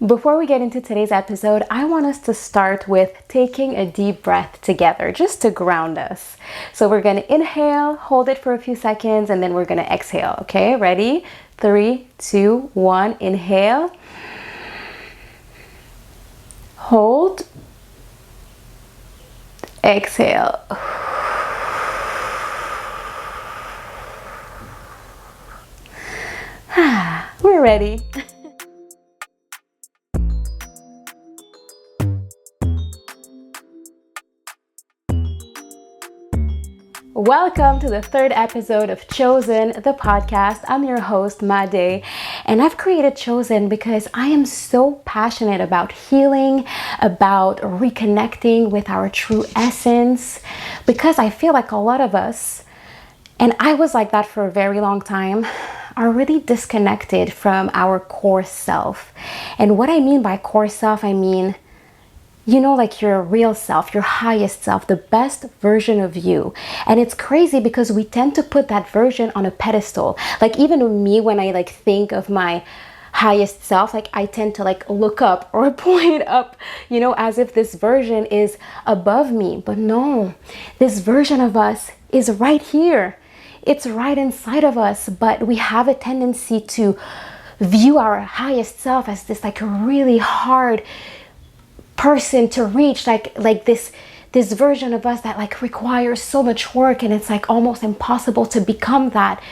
Before we get into today's episode, I want us to start with taking a deep breath together just to ground us. So we're going to inhale, hold it for a few seconds, and then we're going to exhale. Okay, ready? 3, 2, 1. Inhale. Hold. Exhale. We're ready. Welcome to the third episode of Chosen, the podcast. I'm your host, Made, and I've created Chosen because I am so passionate about healing, about reconnecting with our true essence, because I feel like a lot of us, and I was like that for a very long time, are really disconnected from our core self. And what I mean by core self, I mean, like your real self, your highest self, the best version of you. And it's crazy because we tend to put that version on a pedestal. Like even me, when I think of my highest self, I tend to look up or point up, as if this version is above me. But no, this version of us is right here. It's right inside of us, but we have a tendency to view our highest self as this really hard person to reach, this version of us that requires so much work, and it's almost impossible to become that.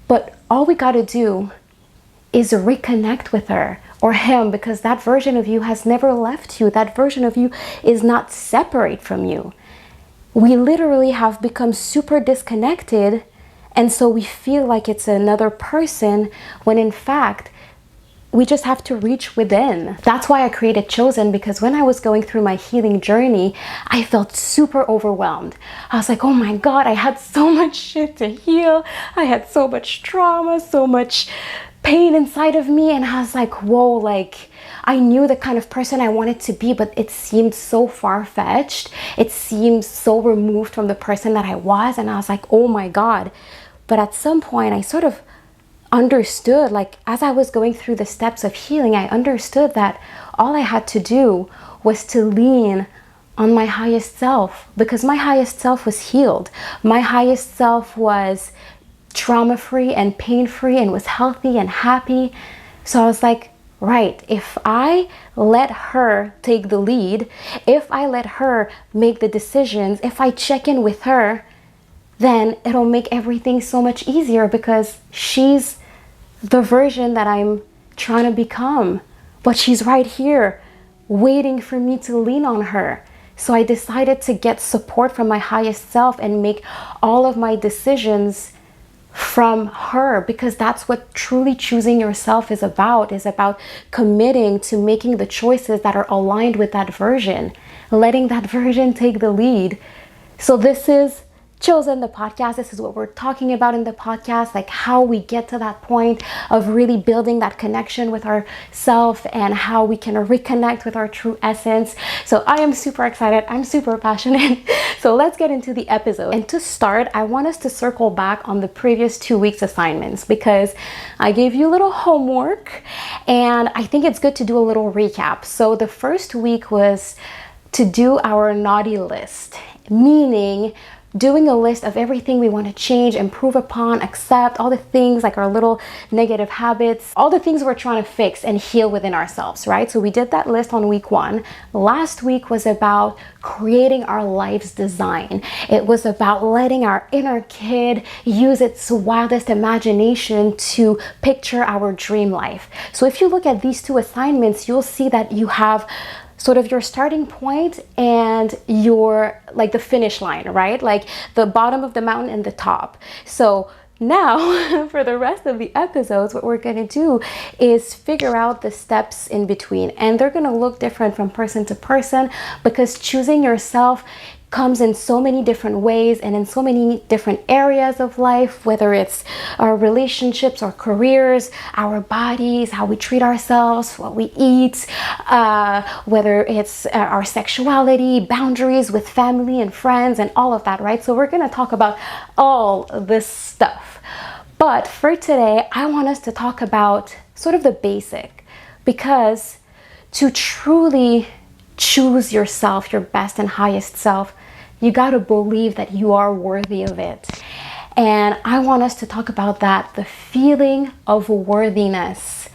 But all we got to do is reconnect with her or him, because that version of you has never left you. That version of you is not separate from you. We literally have become super disconnected, and so we feel like it's another person, when in fact we just have to reach within. That's why I created Chosen, because when I was going through my healing journey, I felt super overwhelmed. I was like, oh my God, I had so much shit to heal. I had so much trauma, so much pain inside of me. And I was like, whoa, I knew the kind of person I wanted to be, but it seemed so far-fetched. It seemed so removed from the person that I was. And I was like, oh my God. But at some point, I sort of understood, as I was going through the steps of healing, I understood that all I had to do was to lean on my highest self, because my highest self was healed. My highest self was trauma-free and pain-free and was healthy and happy. So I was like, right, if I let her take the lead, if I let her make the decisions, if I check in with her, then it'll make everything so much easier, because she's the version that I'm trying to become. But she's right here waiting for me to lean on her. So I decided to get support from my highest self and make all of my decisions from her, because that's what truly choosing yourself is about committing to making the choices that are aligned with that version, letting that version take the lead. So this is Chosen, the podcast. This is what we're talking about in the podcast, how we get to that point of really building that connection with ourself and how we can reconnect with our true essence. So I am super excited. I'm super passionate. So let's get into the episode. And to start, I want us to circle back on the previous 2 weeks assignments, because I gave you a little homework and I think it's good to do a little recap. So the first week was to do our naughty list, meaning doing a list of everything we want to change, improve upon, accept, all the things our little negative habits, all the things we're trying to fix and heal within ourselves, right? So we did that list on week 1. Last week was about creating our life's design. It was about letting our inner kid use its wildest imagination to picture our dream life. So if you look at these 2 assignments, you'll see that you have sort of your starting point and your the finish line, right? The bottom of the mountain and the top. So now for the rest of the episodes, what we're going to do is figure out the steps in between, and they're going to look different from person to person, because choosing yourself comes in so many different ways and in so many different areas of life, whether it's our relationships, our careers, our bodies, how we treat ourselves, what we eat, whether it's our sexuality, boundaries with family and friends, and all of that, right? So we're going to talk about all this stuff. But for today, I want us to talk about sort of the basic, because to truly choose yourself, your best and highest self, you got to believe that you are worthy of it. And I want us to talk about that, the feeling of worthiness.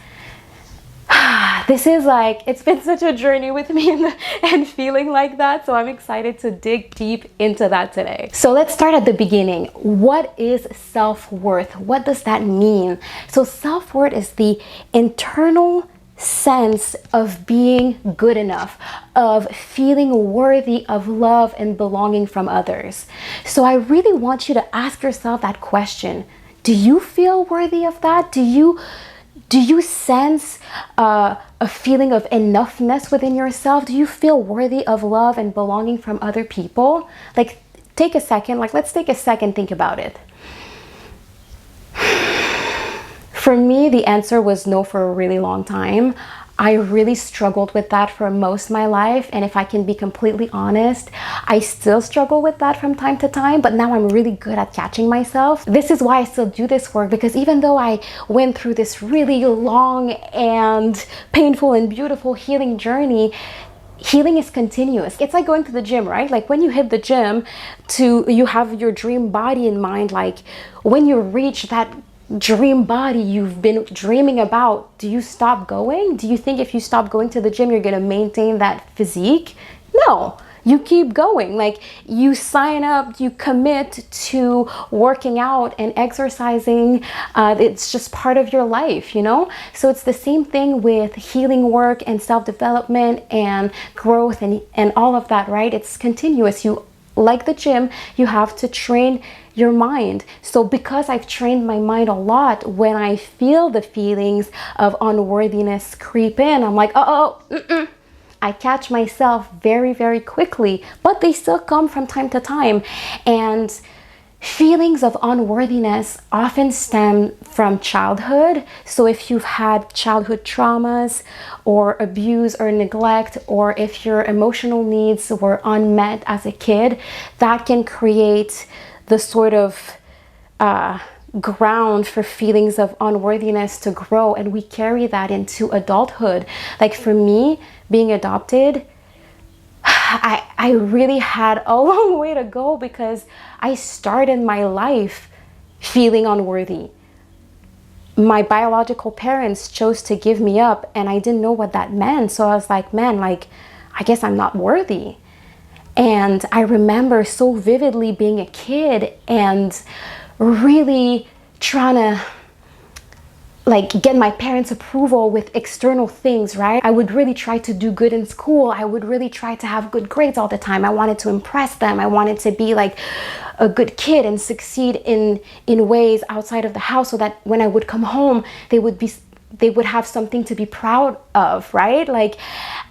This is like, it's been such a journey with me and feeling like that. So I'm excited to dig deep into that today. So let's start at the beginning. What is self-worth? What does that mean? So self-worth is the internal sense of being good enough, of feeling worthy of love and belonging from others. So I really want you to ask yourself that question. Do you feel worthy of that? Do you sense a feeling of enoughness within yourself? Do you feel worthy of love and belonging from other people? Like, take a second, let's take a second, think about it. For me, the answer was no for a really long time. I really struggled with that for most of my life. And if I can be completely honest, I still struggle with that from time to time, but now I'm really good at catching myself. This is why I still do this work, because even though I went through this really long and painful and beautiful healing journey, healing is continuous. It's like going to the gym, right? Like when you hit the gym, you have your dream body in mind. Like when you reach that dream body you've been dreaming about, do you stop going? Do you think if you stop going to the gym, you're going to maintain that physique? No, you keep going. Like you sign up, you commit to working out and exercising. It's just part of your life, you know? So it's the same thing with healing work and self-development and growth and all of that, right? It's continuous. Like the gym, you have to train your mind. So because I've trained my mind a lot, when I feel the feelings of unworthiness creep in, I'm like, I catch myself very, very quickly, but they still come from time to time. And feelings of unworthiness often stem from childhood. So if you've had childhood traumas or abuse or neglect, or if your emotional needs were unmet as a kid, that can create the sort of ground for feelings of unworthiness to grow. And we carry that into adulthood. Like for me, being adopted, I really had a long way to go, because I started my life feeling unworthy. My biological parents chose to give me up, and I didn't know what that meant. So I was like, man, like, I guess I'm not worthy. And I remember so vividly being a kid and really trying to get my parents' approval with external things, right? I would really try to do good in school. I would really try to have good grades all the time. I wanted to impress them. I wanted to be like a good kid and succeed in ways outside of the house, so that when I would come home, they would have something to be proud of, right? Like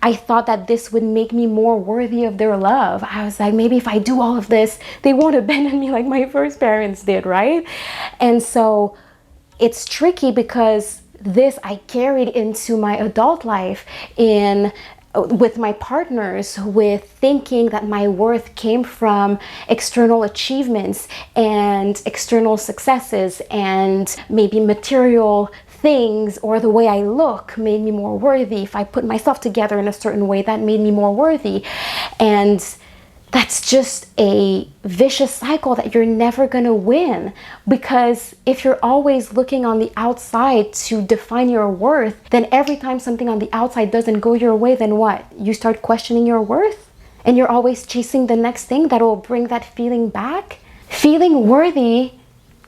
I thought that this would make me more worthy of their love. I was like, maybe if I do all of this, they won't abandon me like my first parents did, right? And so it's tricky, because this I carried into my adult life with my partners, with thinking that my worth came from external achievements and external successes, and maybe material things, or the way I look made me more worthy. If I put myself together in a certain way, that made me more worthy. And that's just a vicious cycle that you're never going to win, because if you're always looking on the outside to define your worth, then every time something on the outside doesn't go your way, then what? You start questioning your worth, and you're always chasing the next thing that will bring that feeling back. Feeling worthy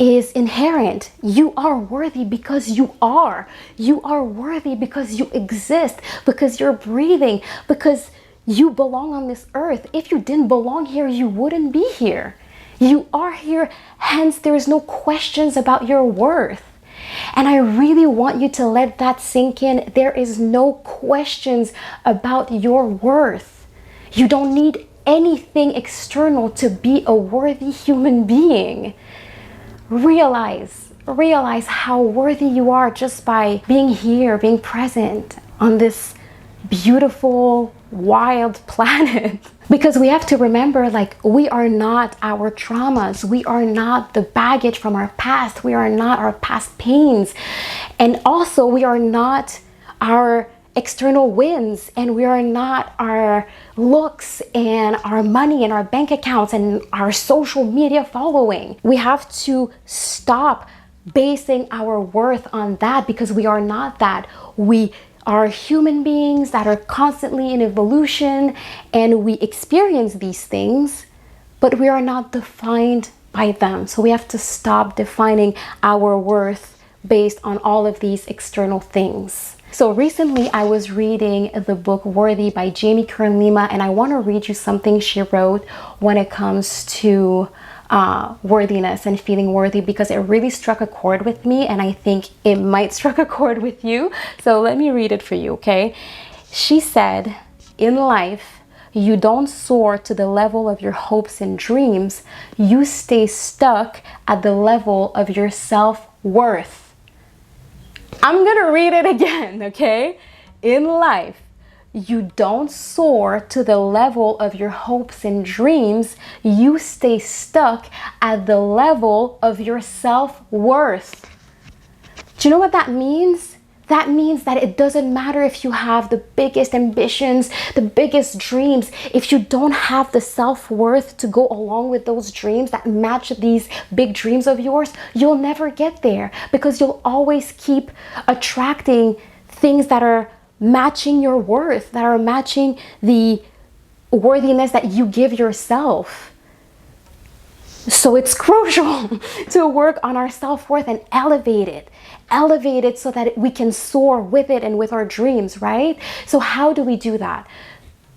is inherent. You are worthy because you are. You are worthy because you exist, because you're breathing, because you belong on this earth. If you didn't belong here, you wouldn't be here. You are here, hence there is no questions about your worth. And I really want you to let that sink in. There is no questions about your worth. You don't need anything external to be a worthy human being. Realize how worthy you are just by being here, being present on this beautiful, wild planet. Because we have to remember, we are not our traumas. We are not the baggage from our past. We are not our past pains. And also, we are not our external wins, and we are not our looks and our money and our bank accounts and our social media following. We have to stop basing our worth on that, because we are not that. We are human beings that are constantly in evolution, and we experience these things, but we are not defined by them. So we have to stop defining our worth based on all of these external things. So recently I was reading the book Worthy by Jamie Kern Lima, and I want to read you something she wrote when it comes to worthiness and feeling worthy, because it really struck a chord with me, and I think it might struck a chord with you. So let me read it for you, okay? She said, "In life, you don't soar to the level of your hopes and dreams. You stay stuck at the level of your self-worth." I'm gonna read it again, okay? In life, you don't soar to the level of your hopes and dreams. You stay stuck at the level of your self-worth. Do you know what that means? That means that it doesn't matter if you have the biggest ambitions, the biggest dreams. If you don't have the self-worth to go along with those dreams that match these big dreams of yours, you'll never get there, because you'll always keep attracting things that are matching your worth, that are matching the worthiness that you give yourself. So it's crucial to work on our self-worth and elevate it so that we can soar with it and with our dreams, right? So how do we do that?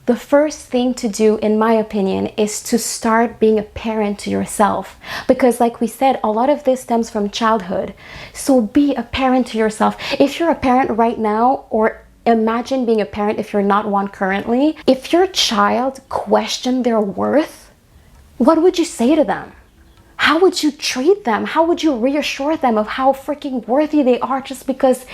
The first thing to do, in my opinion, is to start being a parent to yourself. Because like we said, a lot of this stems from childhood. So be a parent to yourself. If you're a parent right now, or imagine being a parent if you're not one currently, if your child questioned their worth, what would you say to them? How would you treat them? How would you reassure them of how freaking worthy they are just because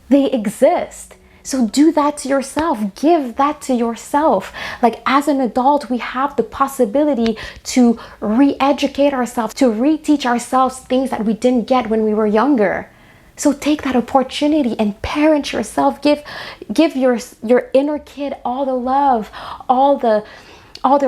they exist? So do that to yourself. Give that to yourself. Like, as an adult, we have the possibility to re-educate ourselves, to reteach ourselves things that we didn't get when we were younger. So take that opportunity and parent yourself. Give your inner kid all the love, all the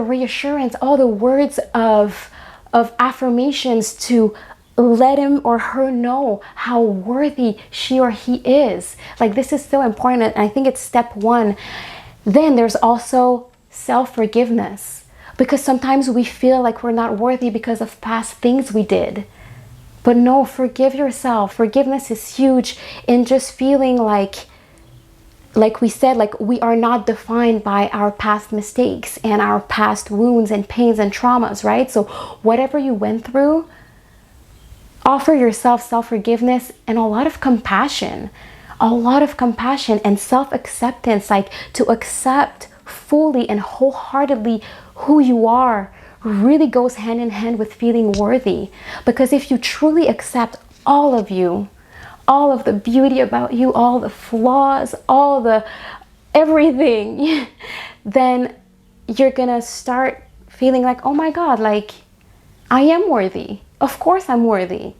reassurance, all the words of affirmations to let him or her know how worthy she or he is. Like, this is so important, and I think it's step one. Then there's also self-forgiveness, because sometimes we feel like we're not worthy because of past things we did. But no, forgive yourself. Forgiveness is huge in just feeling like we said, like, we are not defined by our past mistakes and our past wounds and pains and traumas, right? So whatever you went through, offer yourself self-forgiveness and a lot of compassion and self-acceptance, like to accept fully and wholeheartedly who you are really goes hand in hand with feeling worthy. Because if you truly accept all of you, all of the beauty about you, all the flaws, all the everything, then you're gonna start feeling like, oh my God, like, I am worthy. Of course I'm worthy.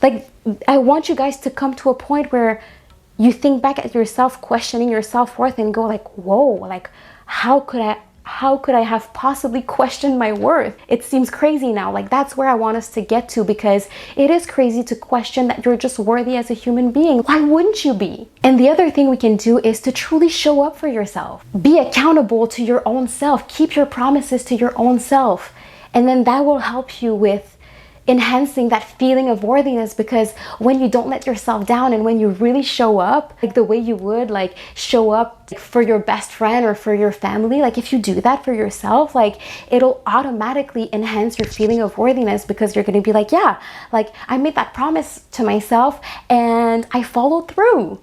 Like, I want you guys to come to a point where you think back at yourself, questioning your self-worth, and go like, whoa, like, how could I have possibly questioned my worth? It seems crazy now. Like, that's where I want us to get to, because it is crazy to question that you're just worthy as a human being. Why wouldn't you be? And the other thing we can do is to truly show up for yourself. Be accountable to your own self. Keep your promises to your own self. And then that will help you with enhancing that feeling of worthiness, because when you don't let yourself down and when you really show up like the way you would like show up for your best friend or for your family, like if you do that for yourself, like it'll automatically enhance your feeling of worthiness, because you're going to be like, yeah, like I made that promise to myself and I followed through.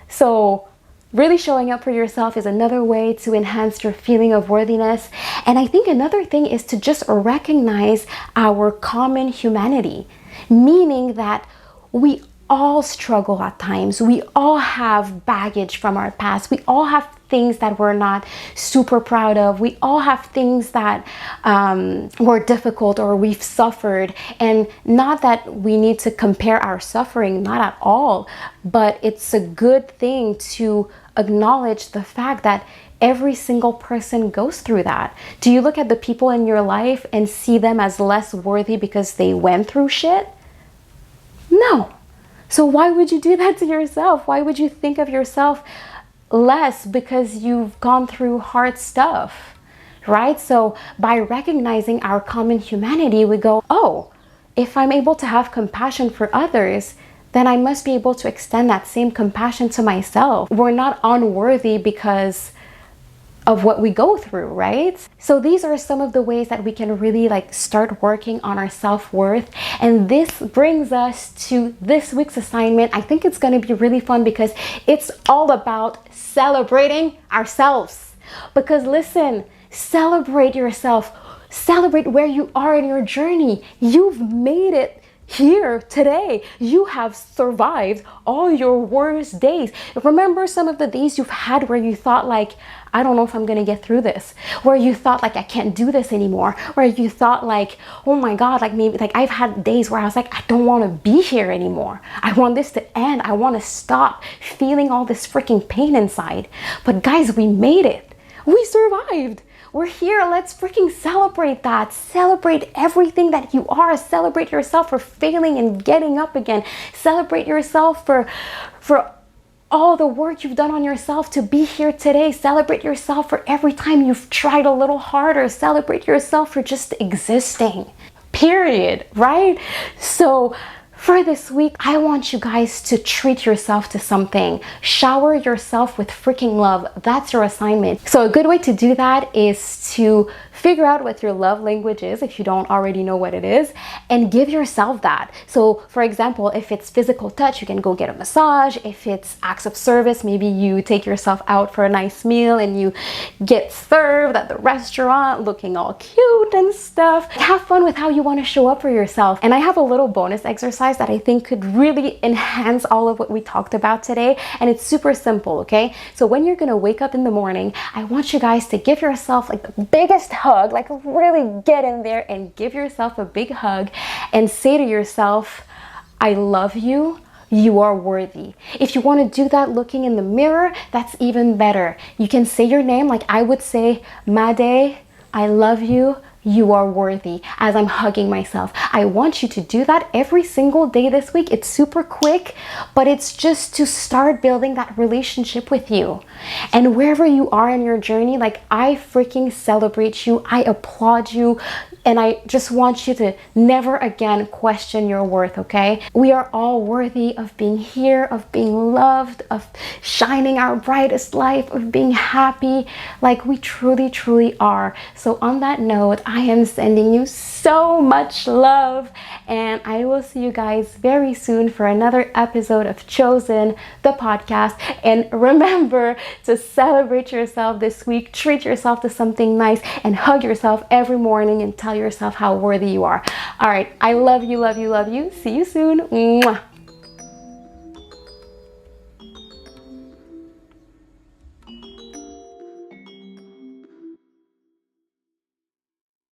So really showing up for yourself is another way to enhance your feeling of worthiness. And I think another thing is to just recognize our common humanity, meaning that we all struggle at times. We all have baggage from our past. We all have things that we're not super proud of. We all have things that were difficult or we've suffered. And not that we need to compare our suffering, not at all, but it's a good thing to acknowledge the fact that every single person goes through that? Do you look at the people in your life and see them as less worthy because they went through shit? No. So why would you do that to yourself? Why would you think of yourself less because you've gone through hard stuff, right? So by recognizing our common humanity, we go, oh, if I'm able to have compassion for others, then I must be able to extend that same compassion to myself. We're not unworthy because of what we go through, right? So these are some of the ways that we can really start working on our self-worth. And this brings us to this week's assignment. I think it's going to be really fun because it's all about celebrating ourselves. Because listen, celebrate yourself. Celebrate where you are in your journey. You've made it here today. You have survived all your worst days. Remember some of the days you've had where you thought I don't know if I'm gonna get through this, where you thought I can't do this anymore, where you thought oh my God, maybe I've had days where I was I don't want to be here anymore. I want this to end. I want to stop feeling all this freaking pain inside. But guys, we made it. We survived. We're here. Let's freaking celebrate that. Celebrate everything that you are. Celebrate yourself for failing and getting up again. Celebrate yourself for all the work you've done on yourself to be here today. Celebrate yourself for every time you've tried a little harder. Celebrate yourself for just existing. Period. Right? So for this week, I want you guys to treat yourself to something. Shower yourself with freaking love. That's your assignment. So a good way to do that is to figure out what your love language is if you don't already know what it is, and give yourself that. So for example, if it's physical touch, you can go get a massage. If it's acts of service, maybe you take yourself out for a nice meal and you get served at the restaurant looking all cute and stuff. Have fun with how you want to show up for yourself. And I have a little bonus exercise that I think could really enhance all of what we talked about today. And it's super simple, okay? So when you're gonna wake up in the morning, I want you guys to give yourself the biggest hug, really get in there and give yourself a big hug and say to yourself, I love you. You are worthy. If you want to do that looking in the mirror, that's even better. You can say your name like I would say, Made, I love you. You are worthy, as I'm hugging myself. I want you to do that every single day this week. It's super quick, but it's just to start building that relationship with you. And wherever you are in your journey, I freaking celebrate you. I applaud you. And I just want you to never again question your worth, okay? We are all worthy of being here, of being loved, of shining our brightest life, of being happy. We truly, truly are. So on that note, I am sending you so much love, and I will see you guys very soon for another episode of Chosen, the podcast. And remember to celebrate yourself this week, treat yourself to something nice, and hug yourself every morning and tell yourself how worthy you are. All right, I love you, love you, love you. See you soon. Mwah.